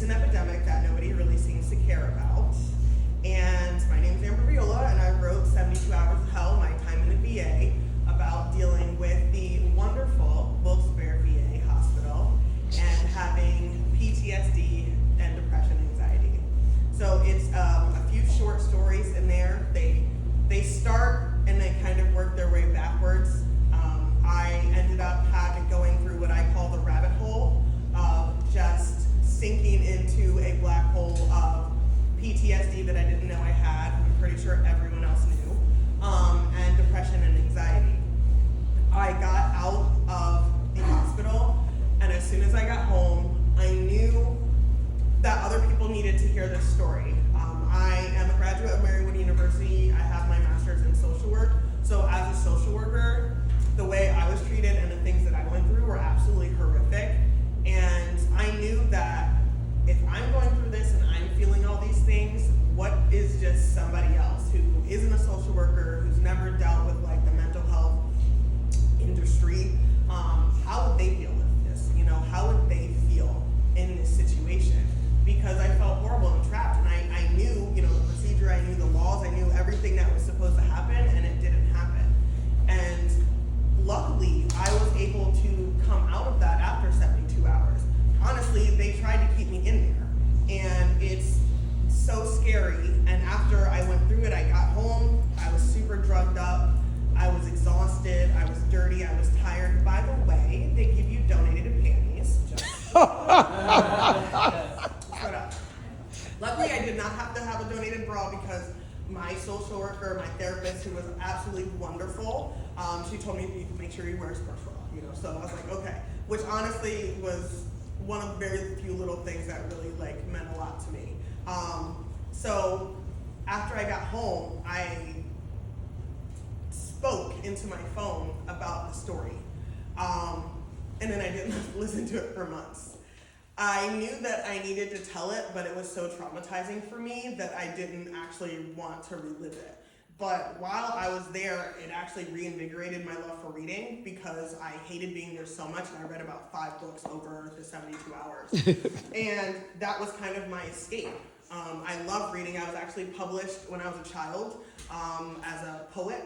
an epidemic that nobody really seems to care about. And my name is Amber Viola, and I wrote 72 Hours of Hell, My Time in the VA, about dealing with the wonderful Wilkes-Barre VA hospital and having PTSD and depression anxiety. So it's a few short stories in there. They start and they kind of work their way backwards. I ended up going through what I call the rabbit hole of just sinking into a black hole of PTSD that I didn't know I had. I'm pretty sure everyone else knew, and depression and anxiety. I got out of the hospital, and as soon as I got home, I knew that other people needed to hear this story. I am a graduate of Marywood University. I have my master's in social work. So as a social worker, the way I was treated and the things that I went through were absolutely horrific. And I knew that if I'm going through this and I'm feeling all these things, what is just somebody else who isn't a social worker, who's never dealt with like the mental health industry, how would they deal with this? You know, how would they feel in this situation? Because I felt horrible and trapped, and I knew, you know, the procedure, I knew the laws, I knew everything that was supposed to happen, and it didn't happen. And luckily, I was able to come out of that after 72 hours. Honestly, they tried to keep me in there, and it's so scary. And after I went through it, I got home, I was super drugged up, I was exhausted, I was dirty, I was tired. By the way, they give you donated panties. Luckily, I did not have to have a donated bra because my social worker, my therapist, who was absolutely wonderful, she told me you make sure you wear a sports bra, you know. So I was like, okay, which honestly was one of the very few little things that really like meant a lot to me. So after I got home, I spoke into my phone about the story, and then I didn't listen to it for months. I knew that I needed to tell it, but it was so traumatizing for me that I didn't actually want to relive it. But while I was there, it actually reinvigorated my love for reading because I hated being there so much, and I read about 5 books over the 72 hours. And that was kind of my escape. I love reading. I was actually published when I was a child as a poet.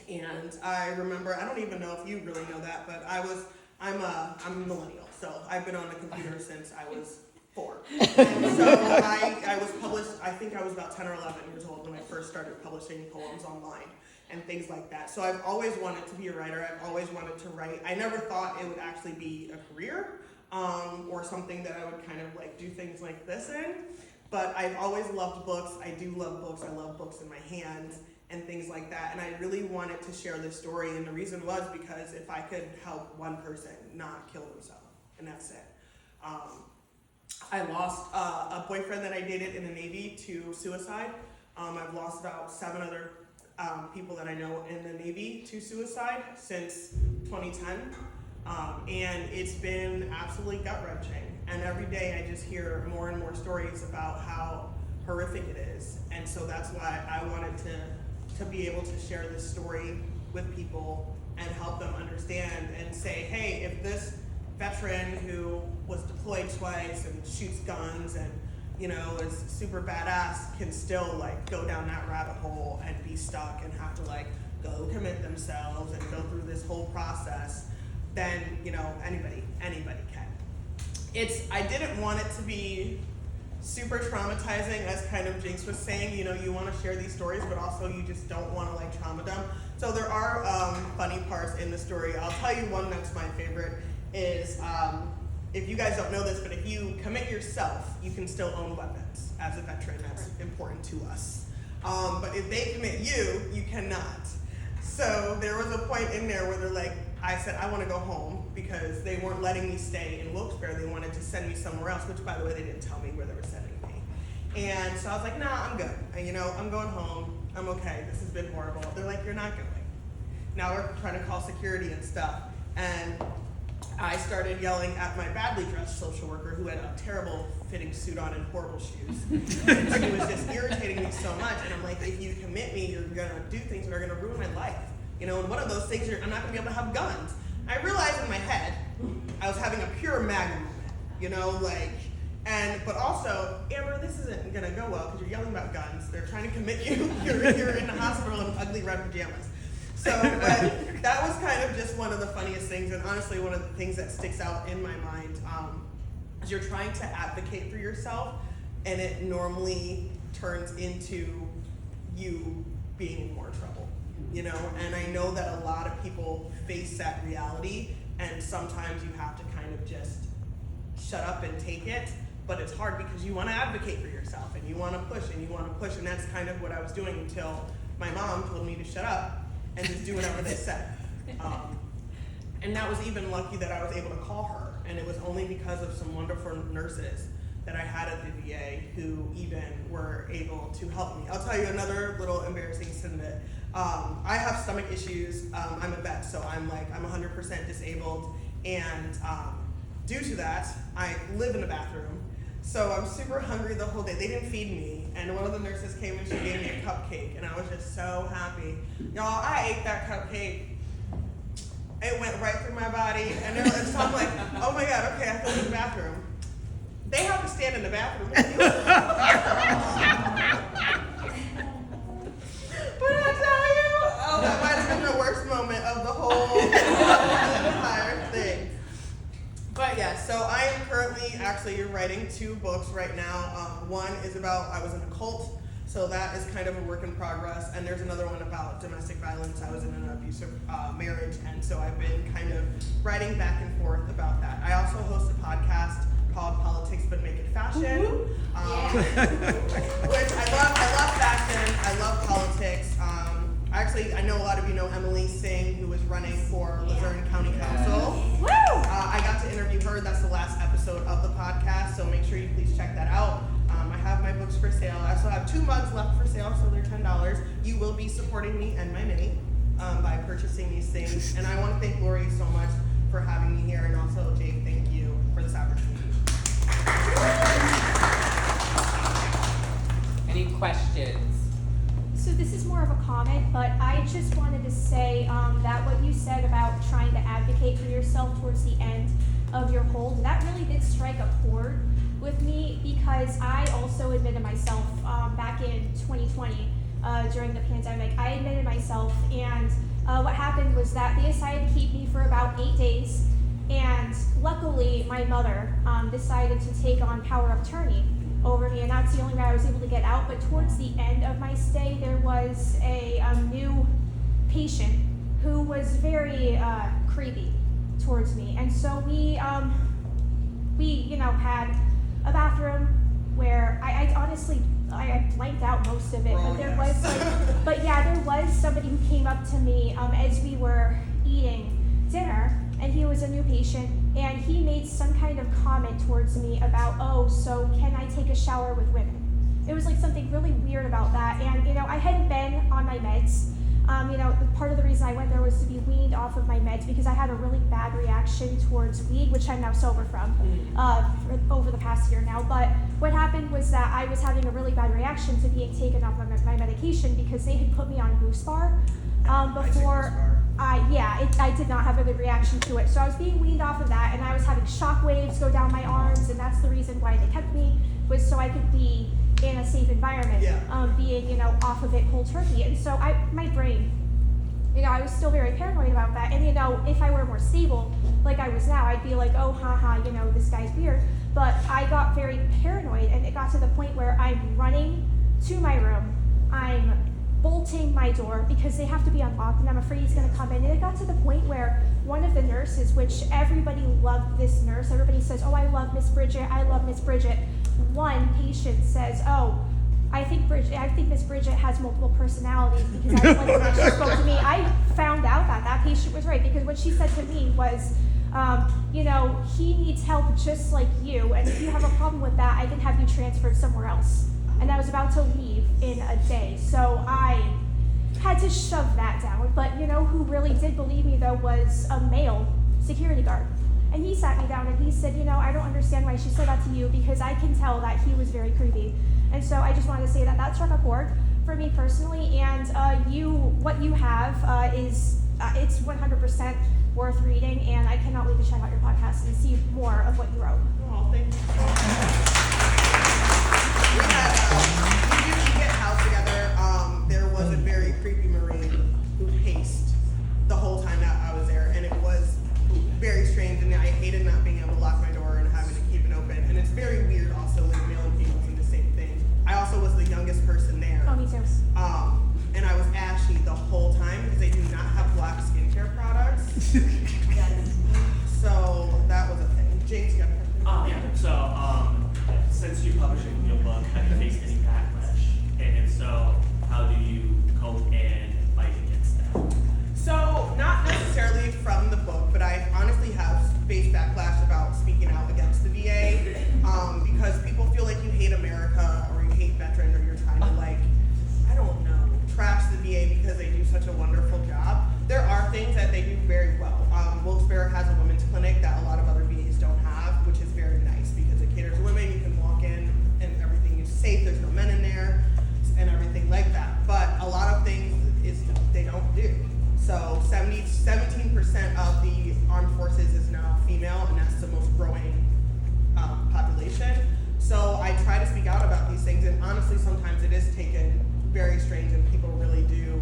And I remember, I don't even know if you really know that, but I'm a millennial. So I've been on the computer since I was 4. And so I was published, I think I was about 10 or 11 years old when I first started publishing poems online and things like that. So I've always wanted to be a writer. I've always wanted to write. I never thought it would actually be a career or something that I would kind of like do things like this in. But I've always loved books. I do love books. I love books in my hands and things like that. And I really wanted to share this story. And the reason was because if I could help one person not kill themselves, and that's it. I lost a boyfriend that I dated in the Navy to suicide. I've lost about 7 other people that I know in the Navy to suicide since 2010. And it's been absolutely gut-wrenching. And every day I just hear more and more stories about how horrific it is. And so that's why I wanted to be able to share this story with people and help them understand and say, hey, if this veteran who was deployed twice and shoots guns and, you know, is super badass can still like go down that rabbit hole and be stuck and have to like go commit themselves and go through this whole process, then, you know, anybody can. I didn't want it to be super traumatizing, as kind of Jinx was saying. You know, you want to share these stories, but also you just don't want to like trauma dump. So there are funny parts in the story. I'll tell you one that's my favorite is, if you guys don't know this, but if you commit yourself, you can still own weapons as a veteran. That's important to us. But if they commit you, you cannot. So there was a point in there where they're like, I said, I want to go home because they weren't letting me stay in Wilkes-Barre. They wanted to send me somewhere else, which, by the way, they didn't tell me where they were sending me. And so I was like, nah, I'm good. And, you know, I'm going home. I'm okay. This has been horrible. They're like, you're not going. Now we're trying to call security and stuff. And I started yelling at my badly dressed social worker who had a terrible fitting suit on and horrible shoes. And she was just irritating me so much. And I'm like, if you commit me, you're going to do things that are going to ruin my life. You know, and one of those things, I'm not going to be able to have guns. I realized in my head, I was having a pure Magnum moment. You know, like, But also, Amber, this isn't gonna go well because you're yelling about guns. They're trying to commit you. You're in the hospital in ugly red pajamas. So, but that was kind of just one of the funniest things, and honestly, one of the things that sticks out in my mind is you're trying to advocate for yourself, and it normally turns into you being in more trouble, you know? And I know that a lot of people face that reality, and sometimes you have to kind of just shut up and take it, but it's hard because you want to advocate for yourself, and you want to push, and that's kind of what I was doing until my mom told me to shut up and just do whatever they said. And that was even lucky that I was able to call her, and it was only because of some wonderful nurses that I had at the VA who even were able to help me. I'll tell you another little embarrassing snippet. I have stomach issues. I'm a vet, so I'm 100% disabled, and due to that, I live in a bathroom. So I'm super hungry the whole day. They didn't feed me, and one of the nurses came and she gave me a cupcake, and I was just so happy. Y'all, I ate that cupcake. It went right through my body, and so I'm like, oh my God, okay, I have to leave the bathroom. They have to stand in the bathroom with you. But I tell you, that might have been the worst moment of the whole entire thing. But yeah, so I am currently actually writing 2 books right now. One is about, I was in a cult, so that is kind of a work in progress. And there's another one about domestic violence. I was in an abusive marriage, and so I've been kind of writing back and forth about that. I also host a podcast called Politics But Make It Fashion, which I love fashion, I love politics. Actually, I know a lot of you know Emily Singh, who was running for Luzerne County Council. Woo! I got to interview her. That's the last episode of the podcast, so make sure you please check that out. I have my books for sale. I still have 2 months left for sale, so they're $10. You will be supporting me and my mini by purchasing these things. And I want to thank Lori so much for having me here, and also Jake, thank you for this opportunity. Any questions? So this is more of a comment, but I just wanted to say that what you said about trying to advocate for yourself towards the end of your hold, that really did strike a chord with me, because I also admitted myself back in 2020 during the pandemic. I admitted myself, and what happened was that they decided to keep me for about 8 days, and luckily my mother decided to take on power of attorney over me, and that's the only way I was able to get out. But towards the end of my stay, there was a new patient who was very creepy towards me, and so we had a bathroom where I honestly blanked out most of it, but there was there was somebody who came up to me as we were eating dinner, and he was a new patient, and he made some kind of comment towards me about, oh, so can I take a shower with women? It was like something really weird about that, and I hadn't been on my meds. Part of the reason I went there was to be weaned off of my meds because I had a really bad reaction towards weed, which I'm now sober from over the past year now. But what happened was that I was having a really bad reaction to being taken off of my medication because they had put me on Goose Bar before. I did not have a good reaction to it. So I was being weaned off of that, and I was having shock waves go down my arms, and that's the reason why they kept me, was so I could be in a safe environment, being, off of it cold turkey. And so my brain, I was still very paranoid about that. And, if I were more stable, like I was now, I'd be like, oh, haha, this guy's weird. But I got very paranoid, and it got to the point where I'm running to my room. I'm bolting my door because they have to be unlocked, and I'm afraid he's going to come in. And it got to the point where one of the nurses, which everybody loved this nurse, everybody says, oh, I love Miss Bridget, I love Miss Bridget. One patient says, oh, I think Miss Bridget has multiple personalities because I like the way she spoke to me. I found out that patient was right, because what she said to me was, he needs help just like you, and if you have a problem with that, I can have you transferred somewhere else. And I was about to leave in a day, so I had to shove that down. But who really did believe me, though, was a male security guard. And he sat me down and he said, I don't understand why she said that to you, because I can tell that he was very creepy. And so I just wanted to say that struck a chord for me personally. And what you have is it's 100% worth reading, and I cannot wait to check out your podcast and see more of what you wrote. Oh, thank you. have you faced any backlash? And if so, how do you cope and fight against that? So, not necessarily from the book, but I honestly have faced backlash about speaking out against the VA because people feel like you hate America or you hate veterans or you're trying to, like, I don't know, trash the VA because they do such a wonderful job. There are things that they do very well. Wilkes-Barre has a women's clinic that a lot of other VAs don't have, which is very nice because it caters to women. You can walk in and everything is safe. There's no men in there and everything like that. But a lot of things is they don't do. So 17% of the armed forces is now female, and that's the most growing population. So I try to speak out about these things, and honestly, sometimes it is taken very strange, and people really do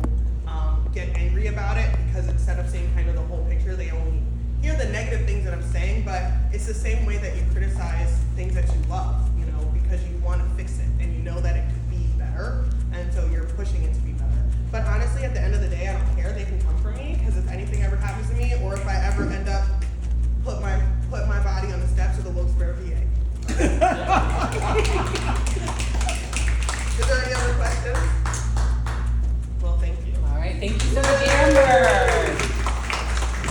get angry about it because instead of seeing kind of the whole picture, they only hear the negative things that I'm saying. But it's the same way that you criticize things that you love, you know, because you want to fix it and you know that it could be better, and so you're pushing it to be better. But honestly, at the end of the day, I don't care. They can come for me because if anything ever happens to me, or if I ever end up put my body on the steps of the Wilkes-Barre VA. Is there any other questions? Well, thank you. All right, thank you so much.